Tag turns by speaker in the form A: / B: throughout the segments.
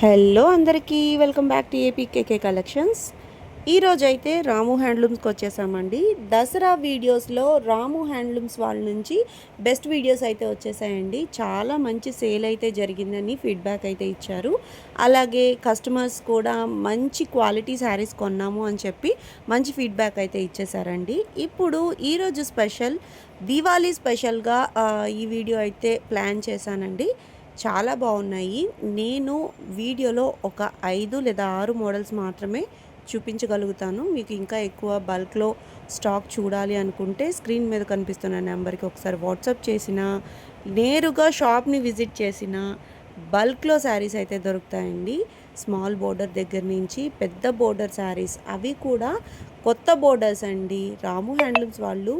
A: Hello అందరికీ welcome back to APKK collections. ఈరోజైతే రాము హ్యాండ్లూమ్స్కి వచ్చేసామండి. దసరా వీడియోస్లో రాము హ్యాండ్లూమ్స్ వాళ్ళ నుంచి బెస్ట్ వీడియోస్ అయితే వచ్చేసాయండి. చాలా మంచి సేల్ అయితే జరిగిందని ఫీడ్బ్యాక్ అయితే ఇచ్చారు. అలాగే కస్టమర్స్ కూడా మంచి క్వాలిటీ శారీస్ కొన్నాము అని చెప్పి మంచి ఫీడ్బ్యాక్ అయితే ఇచ్చేసారండి. ఇప్పుడు ఈరోజు స్పెషల్ దీవాళీ స్పెషల్గా ఈ వీడియో అయితే ప్లాన్ చేశానండి. చాలా బాగున్నాయి. నేను వీడియోలో ఒక 5 లేదా 6 మోడల్స్ మాత్రమే చూపించగలుగుతాను. మీకు ఇంకా ఎక్కువ బల్క్లో స్టాక్ చూడాలి అనుకుంటే స్క్రీన్ మీద కనిపిస్తున్న నెంబర్కి ఒకసారి వాట్సాప్ చేసినా, నేరుగా షాప్ని విజిట్ చేసిన బల్క్లో శారీస్ అయితే దొరుకుతాయండి. స్మాల్ బోర్డర్ దగ్గర నుంచి పెద్ద బోర్డర్ శారీస్, అవి కూడా కొత్త బోర్డర్స్ అండి. రాము హ్యాండ్లూమ్స్ వాళ్ళు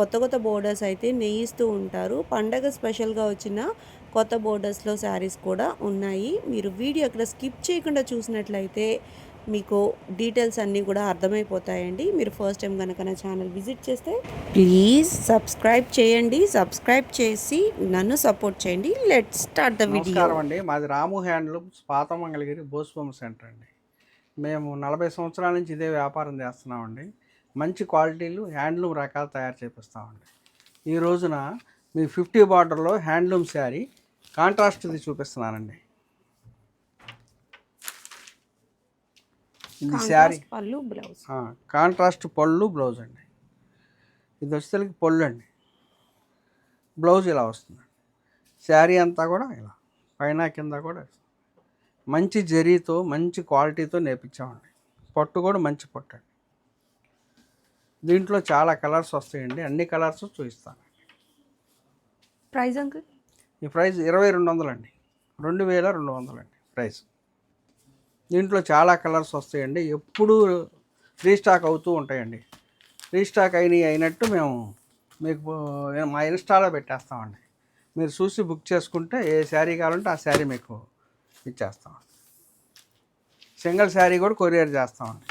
A: కొత్త కొత్త బోర్డర్స్ అయితే నేయిస్తూ ఉంటారు. పండగ స్పెషల్గా వచ్చిన కొత్త బోర్డర్స్లో శారీస్ కూడా ఉన్నాయి. మీరు వీడియో అక్కడ స్కిప్ చేయకుండా చూసినట్లయితే మీకు డీటెయిల్స్ అన్నీ కూడా అర్థమైపోతాయండి. మీరు ఫస్ట్ టైం కనుక నా ఛానల్ విజిట్ చేస్తే ప్లీజ్ సబ్స్క్రైబ్ చేయండి. సబ్స్క్రైబ్ చేసి నన్ను సపోర్ట్ చేయండి. Let's start the video.
B: నమస్కారం అండి. మాది రాము హ్యాండ్లూమ్స్, పాత మంగళగిరి, బోస్బొమ్మ సెంటర్ అండి. మేము 40 సంవత్సరాల నుంచి ఇదే వ్యాపారం చేస్తున్నామండి. మంచి క్వాలిటీలు హ్యాండ్లూమ్ రకాలు తయారు చేపిస్తామండి. ఈ రోజున మీ 50 బార్డర్లో హ్యాండ్లూమ్ శారీ కాంట్రాస్ట్ది చూపిస్తున్నానండి. ఇది శారీ
A: పళ్ళు బ్లౌజ్,
B: కాంట్రాస్ట్ పళ్ళు బ్లౌజ్ అండి. ఇది వచ్చేసరికి పళ్ళు అండి, బ్లౌజ్ ఇలా వస్తుంది. శారీ అంతా కూడా ఇలా పైన కింద కూడా మంచి జరీతో మంచి క్వాలిటీతో నేర్పించామండి. పట్టు కూడా మంచి పట్టు అండి. దీంట్లో చాలా కలర్స్ వస్తాయండి. అన్ని కలర్స్ చూపిస్తాను.
A: Price uncle?
B: ఈ ప్రైస్ 2200 అండి, 2200 అండి ప్రైస్. దీంట్లో చాలా కలర్స్ వస్తాయండి. ఎప్పుడూ రీస్టాక్ అవుతూ ఉంటాయండి. రీస్టాక్ అయినట్టు మేము మీకు మా ఇన్స్టాలో పెట్టేస్తామండి. మీరు చూసి బుక్ చేసుకుంటే ఏ శారీ కావాలంటే ఆ శారీ మీకు ఇచ్చేస్తాం. సింగిల్ శారీ కూడా కొరియర్ చేస్తామండి.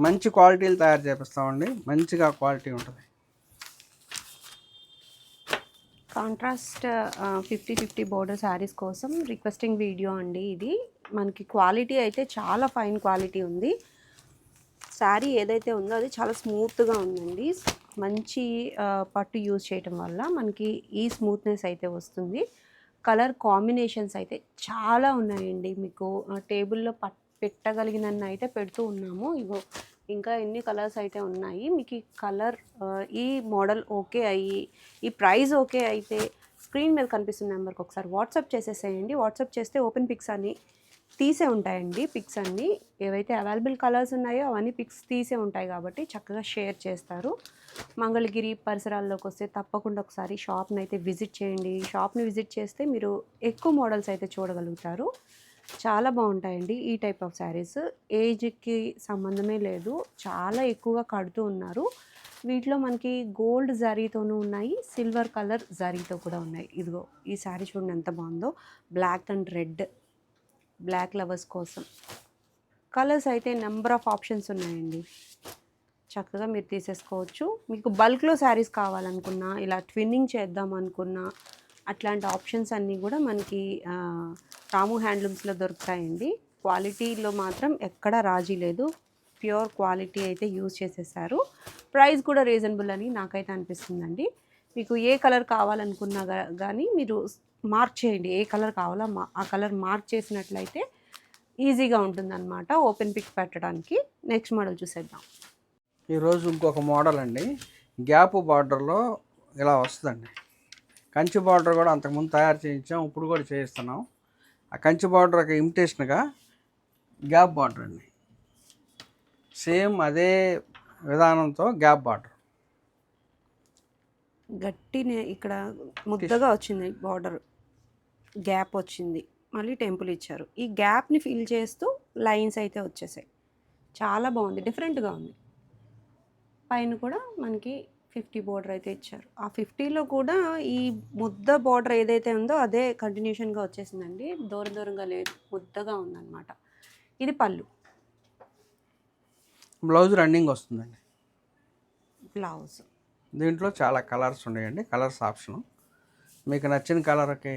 B: మంచి క్వాలిటీలు తయారు చేపిస్తామండి. మంచిగా క్వాలిటీ ఉంటుంది.
A: కాంట్రాస్ట్ 50-50 బోర్డర్ శారీస్ కోసం రిక్వెస్టింగ్ వీడియో అండి ఇది. మనకి క్వాలిటీ అయితే చాలా ఫైన్ క్వాలిటీ ఉంది. శారీ ఏదైతే ఉందో అది చాలా స్మూత్గా ఉందండి. మంచి పట్టు యూజ్ చేయటం వల్ల మనకి ఈ స్మూత్నెస్ అయితే వస్తుంది. కలర్ కాంబినేషన్స్ అయితే చాలా ఉన్నాయండి. మీకు టేబుల్లో పెట్టగలిగినన్ని అయితే పెడుతూ ఉన్నాము. ఇగో ఇంకా ఎన్ని కలర్స్ అయితే ఉన్నాయి. మీకు ఈ కలర్ ఈ మోడల్ ఓకే అయ్యి ఈ ప్రైస్ ఓకే అయితే స్క్రీన్ మీద కనిపిస్తున్న నెంబర్కి ఒకసారి వాట్సాప్ చేసేసేయండి. వాట్సాప్ చేస్తే ఓపెన్ పిక్స్ అన్నీ తీసే ఉంటాయండి. పిక్స్ అన్నీ ఏవైతే అవైలబుల్ కలర్స్ ఉన్నాయో అవన్నీ పిక్స్ తీసే ఉంటాయి కాబట్టి చక్కగా షేర్ చేస్తారు. మంగళగిరి పరిసరాల్లోకి వస్తే తప్పకుండా ఒకసారి షాప్ని అయితే విజిట్ చేయండి. షాప్ని విజిట్ చేస్తే మీరు ఎక్కువ మోడల్స్ అయితే చూడగలుగుతారు. చాలా బాగుంటాయండి ఈ టైప్ ఆఫ్ శారీస్. ఏజ్కి సంబంధమే లేదు, చాలా ఎక్కువగా కడుతూ ఉన్నారు. వీటిలో మనకి గోల్డ్ జరీతోనూ ఉన్నాయి, సిల్వర్ కలర్ జరీతో కూడా ఉన్నాయి. ఇదిగో ఈ శారీ చూడండి ఎంత బాగుందో. Black and red, black lovers కోసం కలర్స్ అయితే నెంబర్ ఆఫ్ ఆప్షన్స్ ఉన్నాయండి. చక్కగా మీరు తీసేసుకోవచ్చు. మీకు బల్క్లో శారీస్ కావాలనుకున్నా, ఇలా ట్విన్నింగ్ చేద్దాం అనుకున్నా, అట్లాంటి ఆప్షన్స్ అన్నీ కూడా మనకి రాము హ్యాండ్లూమ్స్లో దొరుకుతాయండి. క్వాలిటీలో మాత్రం ఎక్కడ రాజీ లేదు. ప్యూర్ క్వాలిటీ అయితే యూజ్ చేసేసారు. ప్రైస్ కూడా రీజనబుల్ అని నాకైతే అనిపిస్తుందండి. మీకు ఏ కలర్ కావాలనుకున్నా కానీ మీరు మార్క్ చేయండి. ఏ కలర్ కావాలో ఆ కలర్ మార్క్ చేసినట్లయితే ఈజీగా ఉంటుందన్నమాట ఓపెన్ పిక్ పెట్టడానికి. నెక్స్ట్ మోడల్ చూసేద్దాం.
B: ఈరోజు ఇంకొక మోడల్ అండి. గ్యాప్ బార్డర్లో ఇలా వస్తుందండి. కంచి బార్డర్ కూడా అంతకుముందు తయారు చేయించాం, ఇప్పుడు కూడా చేయిస్తున్నాం. ఆ కంచి బార్డర్ ఒక ఇమిటేషన్గా గ్యాప్ బార్డర్ అండి. సేమ్ అదే విధానంతో గ్యాప్ బార్డర్.
A: గట్టినే ఇక్కడ ముద్దగా వచ్చింది బార్డర్, గ్యాప్ వచ్చింది, మళ్ళీ టెంపుల్ ఇచ్చారు. ఈ గ్యాప్ని ఫిల్ చేస్తూ లైన్స్ అయితే వచ్చేసాయి. చాలా బాగుంది, డిఫరెంట్గా ఉంది. పైన కూడా మనకి 50 బోర్డర్ అయితే ఇచ్చారు. ఆ 50లో కూడా ఈ ముద్ద బోర్డర్ ఏదైతే ఉందో అదే కంటిన్యూషన్గా వచ్చేసిందండి. దూరం దూరంగా లేదు, ముద్దగా ఉందన్నమాట. ఇది పళ్ళు.
B: బ్లౌజ్ రన్నింగ్ వస్తుందండి.
A: బ్లౌజ్
B: దీంట్లో చాలా కలర్స్ ఉన్నాయండి. కలర్స్ ఆప్షను మీకు నచ్చిన కలర్కి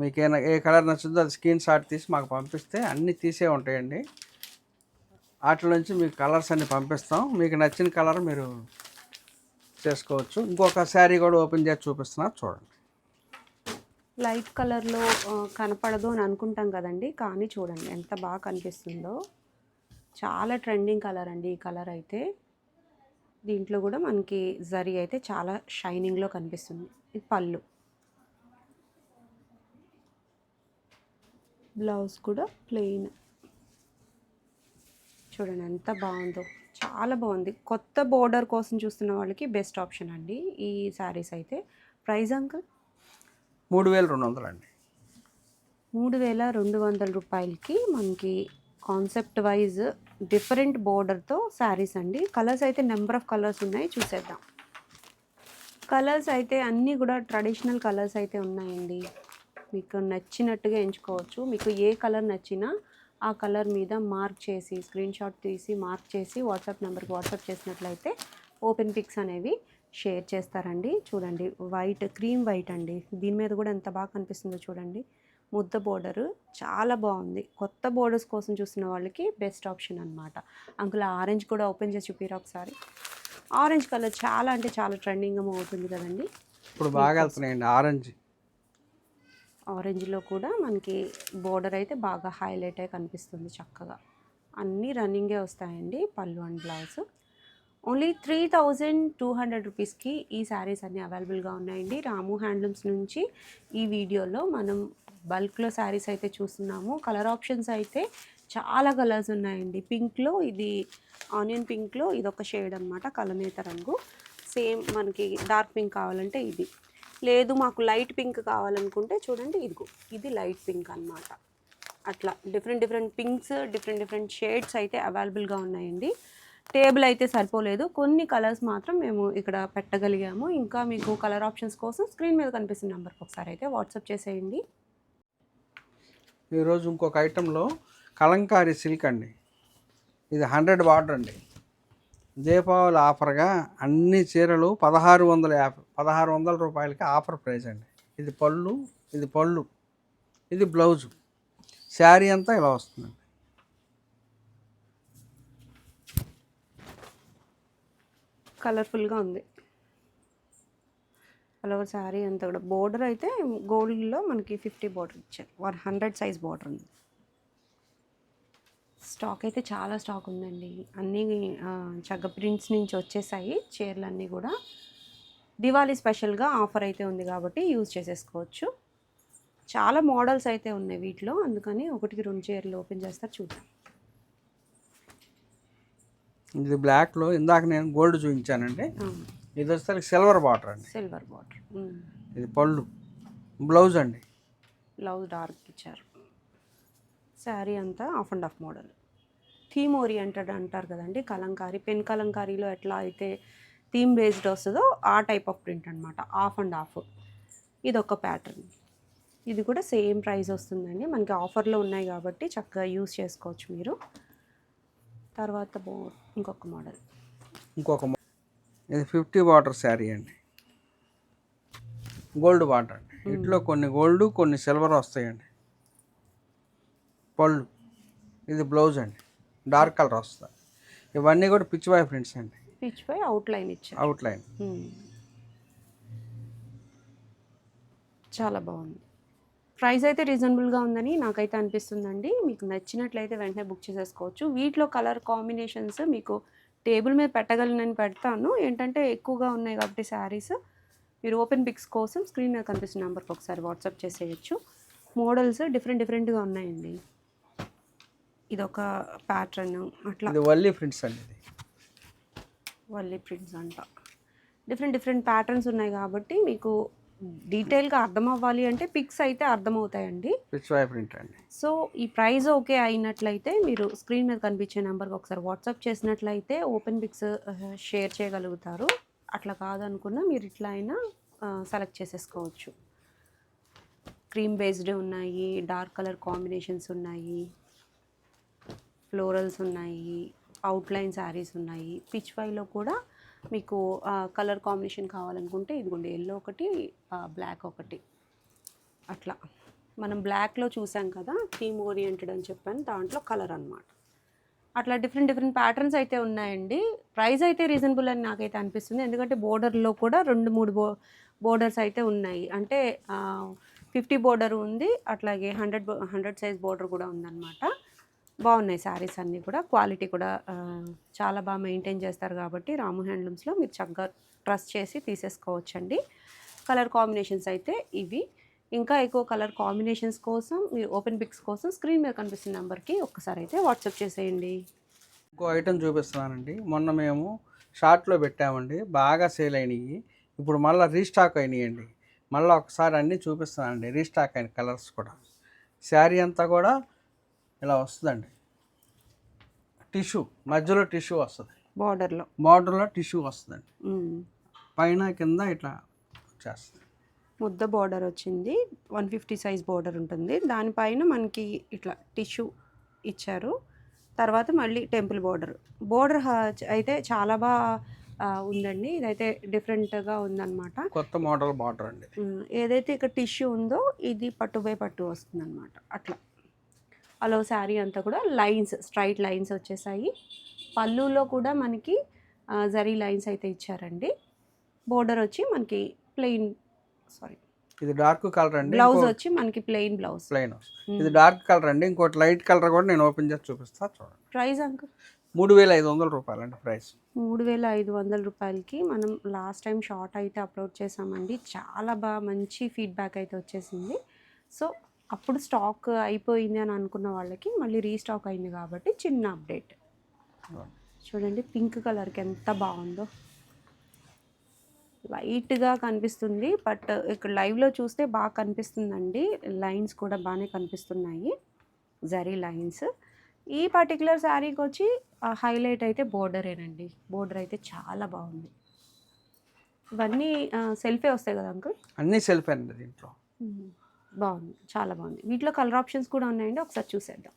B: మీకు ఏ కలర్ నచ్చుందో అది స్క్రీన్ షాట్ తీసి మాకు పంపిస్తే అన్నీ తీసే ఉంటాయండి. వాటి నుంచి మీకు కలర్స్ అన్నీ పంపిస్తాం. మీకు నచ్చిన కలర్ మీరు చేసుకోవచ్చు. ఇంకొక శారీ కూడా ఓపెన్ చేసి చూపిస్తున్నారు చూడండి.
A: లైట్ కలర్లో కనపడదు అని అనుకుంటాం కదండి, కానీ చూడండి ఎంత బాగా కనిపిస్తుందో. చాలా ట్రెండింగ్ కలర్ అండి ఈ కలర్ అయితే. దీంట్లో కూడా మనకి జరీ అయితే చాలా షైనింగ్లో కనిపిస్తుంది. ఇది పళ్ళు, బ్లౌజ్ కూడా ప్లెయిన్. చూడండి ఎంత బాగుందో, చాలా బాగుంది. కొత్త బోర్డర్ కోసం చూస్తున్న వాళ్ళకి బెస్ట్ ఆప్షన్ అండి ఈ శారీస్ అయితే. ప్రైస్ అంకుల్
B: 3200 అండి.
A: 3200 రూపాయలకి మనకి కాన్సెప్ట్ వైజ్ డిఫరెంట్ బోర్డర్తో శారీస్ అండి. కలర్స్ అయితే నెంబర్ ఆఫ్ కలర్స్ ఉన్నాయి, చూసేద్దాం. కలర్స్ అయితే అన్నీ కూడా ట్రెడిషనల్ కలర్స్ అయితే ఉన్నాయండి. మీకు నచ్చినట్టుగా ఎంచుకోవచ్చు. మీకు ఏ కలర్ నచ్చినా ఆ కలర్ మీద మార్క్ చేసి స్క్రీన్ షాట్ తీసి మార్క్ చేసి వాట్సాప్ నెంబర్కి వాట్సాప్ చేసినట్లయితే ఓపెన్ పిక్స్ అనేవి షేర్ చేస్తారండి. చూడండి వైట్, క్రీమ్ వైట్ అండి. దీని మీద కూడా ఎంత బాగా కనిపిస్తుందో చూడండి. ముద్ద బోర్డరు చాలా బాగుంది. కొత్త బోర్డర్స్ కోసం చూస్తున్న వాళ్ళకి బెస్ట్ ఆప్షన్ అనమాట. అంకుల్ ఆరెంజ్ కూడా ఓపెన్ చేసి చూపిరా ఒకసారి. ఆరెంజ్ కలర్ చాలా అంటే చాలా ట్రెండింగ్గా అవుతుంది కదండి.
B: ఇప్పుడు బాగా వెళ్తున్నాయండి ఆరెంజ్.
A: ఆరెంజ్లో కూడా మనకి బోర్డర్ అయితే బాగా హైలైట్ అయి కనిపిస్తుంది చక్కగా. అన్నీ రన్నింగే వస్తాయండి. పళ్ళు అండ్ బ్లౌజ్. ఓన్లీ 3200 రూపీస్కి ఈ శారీస్ అన్నీ అవైలబుల్గా ఉన్నాయండి. రాము హ్యాండ్లూమ్స్ నుంచి ఈ వీడియోలో మనం బల్క్లో శారీస్ అయితే చూస్తున్నాము. కలర్ ఆప్షన్స్ అయితే చాలా కలర్స్ ఉన్నాయండి. పింక్లో ఇది ఆనియన్ పింక్లో ఇదొక షేడ్ అనమాట, కలనేత రంగు. సేమ్ మనకి డార్క్ పింక్ కావాలంటే ఇది, లేదు మాకు లైట్ పింక్ కావాలనుకుంటే చూడండి ఇదిగో ఇది లైట్ పింక్ అనమాట. అట్లా డిఫరెంట్ పింక్స్, డిఫరెంట్ షేడ్స్ అయితే అవైలబుల్గా ఉన్నాయండి. టేబుల్ అయితే సరిపోలేదు, కొన్ని కలర్స్ మాత్రం మేము ఇక్కడ పెట్టగలిగాము. ఇంకా మీకు కలర్ ఆప్షన్స్ కోసం స్క్రీన్ మీద కనిపిస్తున్న నెంబర్కి ఒకసారి అయితే వాట్సాప్ చేసేయండి.
B: ఈరోజు ఇంకొక ఐటెంలో కలంకారీ సిల్క్ అండి. ఇది 100 బార్డర్ అండి. దీపావళి ఆఫర్గా అన్ని చీరలు 1600 రూపాయలకి ఆఫర్ ప్రైస్ అండి. ఇది పళ్ళు, ఇది బ్లౌజు. శారీ అంతా ఇలా వస్తుందండి.
A: కలర్ఫుల్గా ఉంది ఫ్లవర్ శారీ అంతా కూడా. బోర్డర్ అయితే గోల్డ్లో మనకి 50 బోర్డర్ ఇచ్చారు. 100 సైజ్ బోర్డర్ ఉంది. స్టాక్ అయితే చాలా స్టాక్ ఉందండి. అన్నీ చగ్గ ప్రింట్స్ నుంచి వచ్చేసాయి చీరలన్నీ కూడా. దివాళీ స్పెషల్గా ఆఫర్ అయితే ఉంది కాబట్టి యూజ్ చేసేసుకోవచ్చు. చాలా మోడల్స్ అయితే ఉన్నాయి వీటిలో, అందుకని 1-2 చీరలు ఓపెన్ చేస్తారు చూద్దాం.
B: ఇది బ్లాక్లో ఇందాక నేను గోల్డ్ చూపించానండి. ఇది వచ్చేసరికి సిల్వర్ బార్డర్ అండి.
A: Silver border.
B: ఇది పళ్ళు, బ్లౌజ్ అండి.
A: బ్లౌజ్ డార్క్ ఇచ్చారు. శారీ అంతా of and of model. Theme oriented అంటారు కదండి కలంకారీ. పెన్ కలంకారీలో ఎట్లా అయితే థీమ్ బేస్డ్ వస్తుందో ఆ టైప్ ఆఫ్ ప్రింట్ అనమాట, ఆఫ్ అండ్ ఆఫ్. ఇది ఒక ప్యాటర్న్. ఇది కూడా సేమ్ ప్రైస్ వస్తుందండి. మనకి ఆఫర్లో ఉన్నాయి కాబట్టి చక్కగా యూస్ చేసుకోవచ్చు మీరు. తర్వాత ఇంకొక మోడల్.
B: ఇది 50 బార్డర్ శారీ అండి. గోల్డ్ బార్డర్ అండి. ఇట్లో కొన్ని గోల్డ్, కొన్ని సిల్వర్ వస్తాయండి. పళ్ళు, ఇది బ్లౌజ్ అండి. డార్క్ కలర్ వస్తుంది. ఇవన్నీ కూడా పిచ్ బాయ్ ప్రింట్స్ అండి.
A: పిచ్ బాయ్ అవుట్లైన్ ఇచ్చారు.
B: అవుట్లైన్
A: చాలా బాగుంది. ప్రైస్ అయితే రీజనబుల్గా ఉందని నాకైతే అనిపిస్తుందండి. మీకు నచ్చినట్లయితే వెంటనే బుక్ చేసేసుకోవచ్చు. వీటిలో కలర్ కాంబినేషన్స్ మీకు టేబుల్ మీద పెట్టగలనని పెడతాను. ఏంటంటే ఎక్కువగా ఉన్నాయి కాబట్టి శారీస్. మీరు ఓపెన్ పిక్స్ కోసం స్క్రీన్ మీద కనిపిస్తున్న నెంబర్కి ఒకసారి వాట్సాప్ చేసేయచ్చు. మోడల్స్ డిఫరెంట్గా ఉన్నాయండి. ఇదొక ప్యాటర్న్ అట్లా.
B: ఇది వల్లీ ప్రింట్స్ అండి. ఇది
A: వల్లీ ప్రింట్స్ అంట. డిఫరెంట్ ప్యాటర్న్స్ ఉన్నాయి కాబట్టి మీకు డీటెయిల్గా అర్థం అవ్వాలి అంటే పిక్స్ అయితే అర్థమవుతాయండి.
B: పిచ్ బాయ్ ప్రింట్ అండి.
A: సో ఈ ప్రైస్ ఓకే అయినట్లయితే మీరు స్క్రీన్ మీద కనిపించే నెంబర్కి ఒకసారి వాట్సాప్ చేసినట్లయితే ఓపెన్ పిక్స్ షేర్ చేయగలుగుతారు. అట్లా కాదనుకున్నా మీరు ఇట్లా అయినా సెలెక్ట్ చేసేసుకోవచ్చు. క్రీమ్ బేస్డ్ ఉన్నాయి, డార్క్ కలర్ కాంబినేషన్స్ ఉన్నాయి, ఫ్లోరల్స్ ఉన్నాయి, అవుట్లైన్ శారీస్ ఉన్నాయి. పిచ్ వైలో కూడా మీకు కలర్ కాంబినేషన్ కావాలనుకుంటే ఇదిగోండి ఎల్లో ఒకటి, బ్లాక్ ఒకటి, అట్లా మనం బ్లాక్లో చూసాం కదా థీమ్ ఓరియంటెడ్ అని చెప్పాను, దాంట్లో కలర్ అన్నమాట. అట్లా డిఫరెంట్ డిఫరెంట్ ప్యాటర్న్స్ అయితే ఉన్నాయండి. ప్రైస్ అయితే రీజనబుల్ అని నాకైతే అనిపిస్తుంది, ఎందుకంటే బోర్డర్లో కూడా 2-3 బోర్డర్స్ అయితే ఉన్నాయి. అంటే 50 బోర్డర్ ఉంది, అట్లాగే 100 సైజ్ బోర్డర్ కూడా ఉందన్నమాట. బాగున్నాయి శారీస్ అన్నీ కూడా. క్వాలిటీ కూడా చాలా బాగా మెయింటైన్ చేస్తారు కాబట్టి రాము హ్యాండ్లూమ్స్లో మీరు చక్కగా ట్రస్ట్ చేసి తీసేసుకోవచ్చండి. కలర్ కాంబినేషన్స్ అయితే ఇవి. ఇంకా ఎక్కువ కలర్ కాంబినేషన్స్ కోసం మీరు ఓపెన్ పిక్స్ కోసం స్క్రీన్ మీద కనిపిస్తున్న నెంబర్కి ఒక్కసారి అయితే వాట్సాప్ చేసేయండి.
B: ఇంకో ఐటెం చూపిస్తున్నానండి. మొన్న మేము షార్ట్లో పెట్టామండి, బాగా సేల్ అయినాయి. ఇప్పుడు మళ్ళీ రీస్టాక్ అయినాయండి. మళ్ళీ ఒకసారి అన్నీ చూపిస్తున్నానండి, రీస్టాక్ అయిన కలర్స్ కూడా. శారీ అంతా కూడా ఇలా వస్తుందండి, టిష్యూ మధ్యలో టిష్యూ వస్తుంది, బార్డర్లో టిష్యూ వస్తుందండి, పైన కింద ఇట్లా వచ్చేస్తుంది.
A: ముద్ద బార్డర్ వచ్చింది, 150 సైజ్ బార్డర్ ఉంటుంది, దానిపైన మనకి ఇట్లా టిష్యూ ఇచ్చారు. తర్వాత మళ్ళీ టెంపుల్ బార్డర్ అయితే చాలా బాగా ఉందండి. ఇదైతే డిఫరెంట్గా ఉందన్నమాట,
B: కొత్త మోడల్ బార్డర్ అండి.
A: ఏదైతే ఇక్కడ టిష్యూ ఉందో ఇది పట్టు బై పట్టు వస్తుంది అనమాట. అట్లా అలా శారీ అంతా కూడా లైన్స్, స్ట్రైట్ లైన్స్ వచ్చేసాయి. పళ్ళులో కూడా మనకి జరీ లైన్స్ అయితే ఇచ్చారండి. బోర్డర్ వచ్చి మనకి ప్లెయిన్,
B: ఇది డార్క్ కలర్ అండి.
A: బ్లౌజ్ వచ్చి మనకి ప్లెయిన్ బ్లౌజ్.
B: ఇది డార్క్ కలర్ అండి. ఇంకోటి లైట్ కలర్ కూడా నేను ఓపెన్ చేసి చూపిస్తా చూడండి.
A: ప్రైస్ అంకుల్
B: 3500 రూపాయలు అండి ప్రైస్.
A: 3500 రూపాయలకి మనం లాస్ట్ టైం షార్ట్ అయితే అప్లోడ్ చేసామండి. చాలా బాగా మంచి ఫీడ్బ్యాక్ అయితే వచ్చేసింది. సో అప్పుడు స్టాక్ అయిపోయింది అని అనుకున్న వాళ్ళకి మళ్ళీ రీస్టాక్ అయింది కాబట్టి చిన్న అప్డేట్. చూడండి పింక్ కలర్కి ఎంత బాగుందో, లైట్గా కనిపిస్తుంది, బట్ ఇక్కడ లైవ్లో చూస్తే బాగా కనిపిస్తుందండి. లైన్స్ కూడా బాగానే కనిపిస్తున్నాయి, జరీ లైన్స్. ఈ పర్టికులర్ శారీకి వచ్చి హైలైట్ అయితే బోర్డరేనండి. బోర్డర్ అయితే చాలా బాగుంది. ఇవన్నీ సెల్ఫే వస్తాయి కదా అంకుల్?
B: అన్నీ సెల్ఫే అండి దీంట్లో.
A: బాగుంది, చాలా బాగుంది. వీటిలో కలర్ ఆప్షన్స్ కూడా ఉన్నాయండి, ఒకసారి చూసేద్దాం.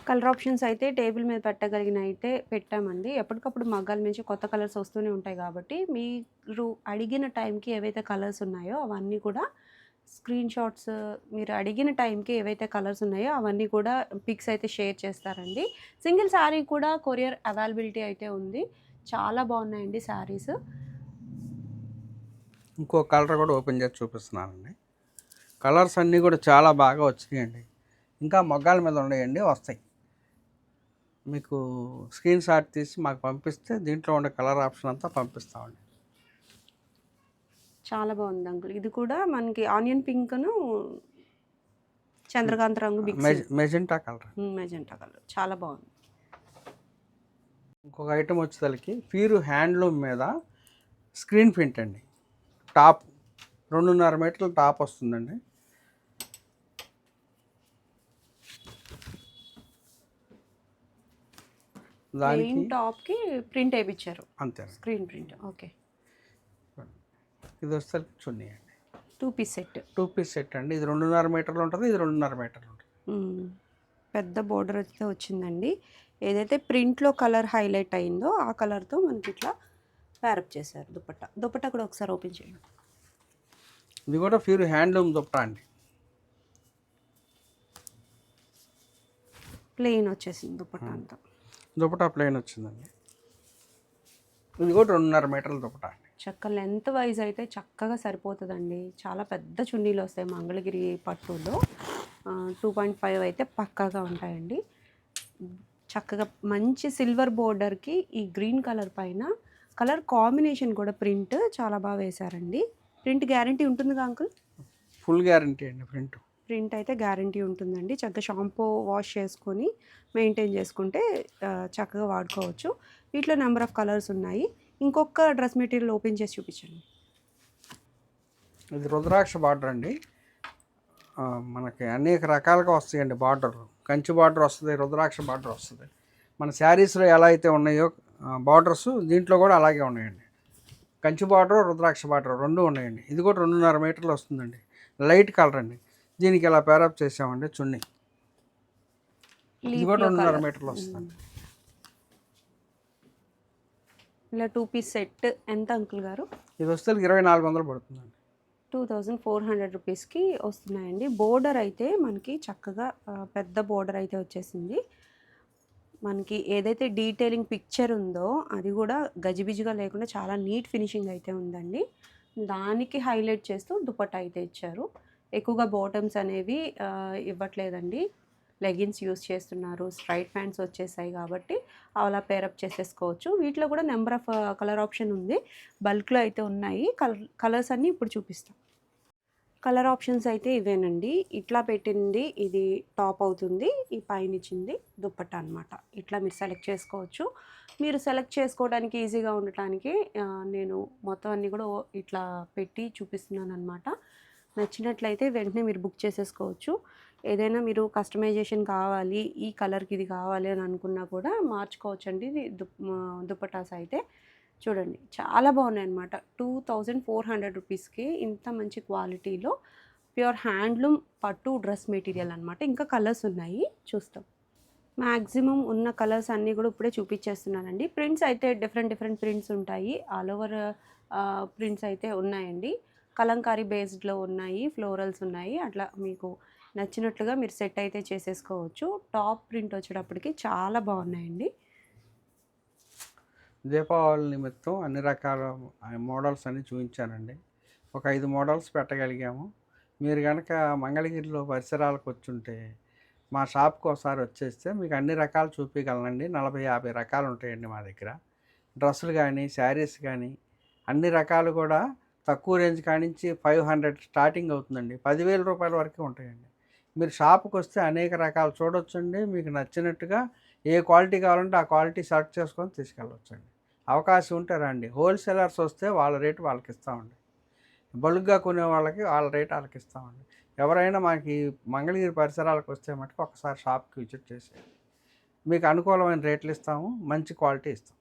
A: కలర్ ఆప్షన్స్ అయితే టేబుల్ మీద పెట్టగలిగిన అయితే పెట్టామండి. ఎప్పటికప్పుడు మగ్గాల నుంచి కొత్త కలర్స్ వస్తూనే ఉంటాయి కాబట్టి మీరు అడిగిన టైంకి ఏవైతే కలర్స్ ఉన్నాయో అవన్నీ కూడా స్క్రీన్ షాట్స్, మీరు అడిగిన టైంకి ఏవైతే కలర్స్ ఉన్నాయో అవన్నీ కూడా పిక్స్ అయితే షేర్ చేస్తారండి. సింగిల్ శారీ కూడా కొరియర్ అవైలబిలిటీ అయితే ఉంది. చాలా బాగున్నాయండి శారీస్.
B: ఇంకో కలర్ కూడా ఓపెన్ చేసి చూపిస్తున్నానండి. కలర్స్ అన్నీ కూడా చాలా బాగా వచ్చినాయండి. ఇంకా మొగ్గాల మీద ఉన్నాయండి, వస్తాయి. మీకు స్క్రీన్ షాట్ తీసి మాకు పంపిస్తే దీంట్లో ఉండే కలర్ ఆప్షన్ అంతా పంపిస్తామండి.
A: చాలా బాగుంది అంకుల్. ఇది కూడా మనకి ఆనియన్ పింక్ను చంద్రకాంత్ రంగు,
B: మెజెంటా కలర్
A: చాలా బాగుంది.
B: ఇంకొక ఐటమ్ వచ్చేసరికి ప్యూర్ హ్యాండ్లూమ్ మీద స్క్రీన్ ప్రింట్ అండి. టాప్ 2.5 మీటర్ల టాప్ వస్తుందండి.
A: దానికి టాప్కి ప్రింట్ వేయించారు
B: అంతే,
A: స్క్రీన్ ప్రింట్. ఓకే,
B: ఇది వచ్చేసరికి చున్నీ అండి.
A: 2 పీస్ సెట్
B: అండి. ఇది 2.5 మీటర్లు ఉంటుంది, ఇది 2.5 మీటర్లు ఉంటుంది.
A: పెద్ద బోర్డర్ అయితే వచ్చిందండి. ఏదైతే ప్రింట్లో కలర్ హైలైట్ అయిందో ఆ కలర్తో మనకి ఇట్లా ప్యారప్ చేశారు. దుపట్టా కూడా ఒకసారి ఓపెన్ చేయండి.
B: ఇది కూడా ప్యూర్ హ్యాండ్లూమ్ దుపట్టా అండి.
A: ప్లెయిన్ వచ్చేసింది దుపట్టా అంతా.
B: దుపట్టా ప్లెయిన్ వచ్చిందండి. ఇది కూడా 2.5 మీటర్ల దుపట్టా అండి.
A: చక్క లెంత్ వైజ్ అయితే చక్కగా సరిపోతుందండి. చాలా పెద్ద చున్నీలు వస్తాయి మంగళగిరి పట్టులో. 2.5 అయితే పక్కాగా ఉంటాయండి. చక్కగా మంచి సిల్వర్ బోర్డర్కి ఈ గ్రీన్ కలర్ పైన కలర్ కాంబినేషన్ కూడా ప్రింట్ చాలా బాగా వేశారండి. ప్రింట్ గ్యారంటీ ఉంటుందిగా అంకుల్?
B: ఫుల్ గ్యారంటీ అండి.
A: ప్రింట్ అయితే గ్యారంటీ ఉంటుందండి. చక్కగా షాంపూ వాష్ చేసుకొని మెయింటైన్ చేసుకుంటే చక్కగా వాడుకోవచ్చు. వీటిలో నెంబర్ ఆఫ్ కలర్స్ ఉన్నాయి. ఇంకొక డ్రెస్ మెటీరియల్ ఓపెన్ చేసి చూపించండి.
B: ఇది రుద్రాక్ష బార్డర్ అండి. మనకి అనేక రకాలుగా వస్తాయండి బార్డర్. కంచి బార్డర్ వస్తుంది, రుద్రాక్ష బార్డర్ వస్తుంది. మన శారీస్లో ఎలా అయితే ఉన్నాయో బార్డర్స్ దీంట్లో కూడా అలాగే ఉన్నాయండి. కంచి బార్డర్, రుద్రాక్ష బార్డర్ రెండు ఉన్నాయండి. ఇది కూడా 2.5 మీటర్లు వస్తుందండి. లైట్ కలర్ అండి. దీనికి ఇలా పేరప్ చేసామండి చున్నీ. ఇది కూడా 2.5 మీటర్లు వస్తుందండి.
A: ఇలా 2 పీస్ సెట్ ఎంత అంకుల్ గారు?
B: ఇది వస్తే 2400 పడుతుందండి.
A: 2400 రూపీస్కి వస్తున్నాయండి. బోర్డర్ అయితే మనకి చక్కగా పెద్ద బోర్డర్ అయితే వచ్చేసింది. మనకి ఏదైతే డీటెయిలింగ్ పిక్చర్ ఉందో అది కూడా గజిబిజిగా లేకుండా చాలా నీట్ ఫినిషింగ్ అయితే ఉందండి. దానికి హైలైట్ చేస్తూ దుపట్టా అయితే ఇచ్చారు. ఎక్కువగా బాటమ్స్ అనేవి ఇవ్వట్లేదండి. లెగిన్స్ యూస్ చేస్తున్నారు. స్ట్రైట్ ప్యాంట్స్ వచ్చేసాయి కాబట్టి అలా పేరప్ చేసేసుకోవచ్చు. వీటిలో కూడా నెంబర్ ఆఫ్ కలర్ ఆప్షన్ ఉంది. బల్క్లో అయితే ఉన్నాయి. కలర్స్ అన్నీ ఇప్పుడు చూపిస్తాం. కలర్ ఆప్షన్స్ అయితే ఇవేనండి. ఇట్లా పెట్టింది ఇది టాప్ అవుతుంది. ఈ పైన ఇచ్చింది దుపట్టా అనమాట. ఇట్లా మీరు సెలెక్ట్ చేసుకోవచ్చు. మీరు సెలెక్ట్ చేసుకోవడానికి ఈజీగా ఉండటానికి నేను మొత్తం అన్నీ కూడా ఇట్లా పెట్టి చూపిస్తున్నాను అనమాట. నచ్చినట్లయితే వెంటనే మీరు బుక్ చేసేసుకోవచ్చు. ఏదైనా మీరు కస్టమైజేషన్ కావాలి, ఈ కలర్కి ఇది కావాలి అని అనుకున్నా కూడా మార్చుకోవచ్చండి. ఇది దుపట్టాస్ అయితే చూడండి చాలా బాగున్నాయి అనమాట. 2400 రూపీస్కి ఇంత మంచి క్వాలిటీలో ప్యూర్ హ్యాండ్లూమ్ పట్టు డ్రెస్ మెటీరియల్ అనమాట. ఇంకా కలర్స్ ఉన్నాయి చూస్తాం. మ్యాక్సిమం ఉన్న కలర్స్ అన్నీ కూడా ఇప్పుడే చూపించేస్తున్నానండి. ప్రింట్స్ అయితే డిఫరెంట్ ప్రింట్స్ ఉంటాయి. ఆల్ ఓవర్ ప్రింట్స్ అయితే ఉన్నాయండి. కలంకారీ బేస్డ్లో ఉన్నాయి, ఫ్లోరల్స్ ఉన్నాయి. అట్లా మీకు నచ్చినట్లుగా మీరు సెట్ అయితే చేసేసుకోవచ్చు. టాప్ ప్రింట్ వచ్చేటప్పటికి చాలా బాగున్నాయండి.
B: దీపావళి నిమిత్తం అన్ని రకాల మోడల్స్ అన్నీ చూపించానండి. ఒక 5 మోడల్స్ పెట్టగలిగాము. మీరు కనుక మంగళగిరిలో పరిసరాలకు వచ్చుంటే మా షాప్కి ఒకసారి వచ్చేస్తే మీకు అన్ని రకాలు చూపించగలనండి. 40-50 రకాలు ఉంటాయండి మా దగ్గర. డ్రెస్సులు కానీ, శారీస్ కానీ అన్ని రకాలు కూడా తక్కువ రేంజ్ కానించి 500 స్టార్టింగ్ అవుతుందండి. 10,000 రూపాయల వరకు ఉంటాయండి. మీరు షాప్కి వస్తే అనేక రకాలు చూడొచ్చండి. మీకు నచ్చినట్టుగా ఏ క్వాలిటీ కావాలంటే ఆ క్వాలిటీ సెలెక్ట్ చేసుకొని తీసుకెళ్ళవచ్చండి. అవకాశం ఉంటే రండి. హోల్సేలర్స్ వస్తే వాళ్ళ రేటు వాళ్ళకి ఇస్తామండి. బల్క్గా కొనే వాళ్ళకి వాళ్ళ రేటు వాళ్ళకి ఇస్తామండి. ఎవరైనా మనకి మంగళగిరి పరిసరాలకు వస్తే మటుకు ఒకసారి షాప్కి విజిట్ చేసి మీకు అనుకూలమైన రేట్లు ఇస్తాము, మంచి క్వాలిటీ ఇస్తాం.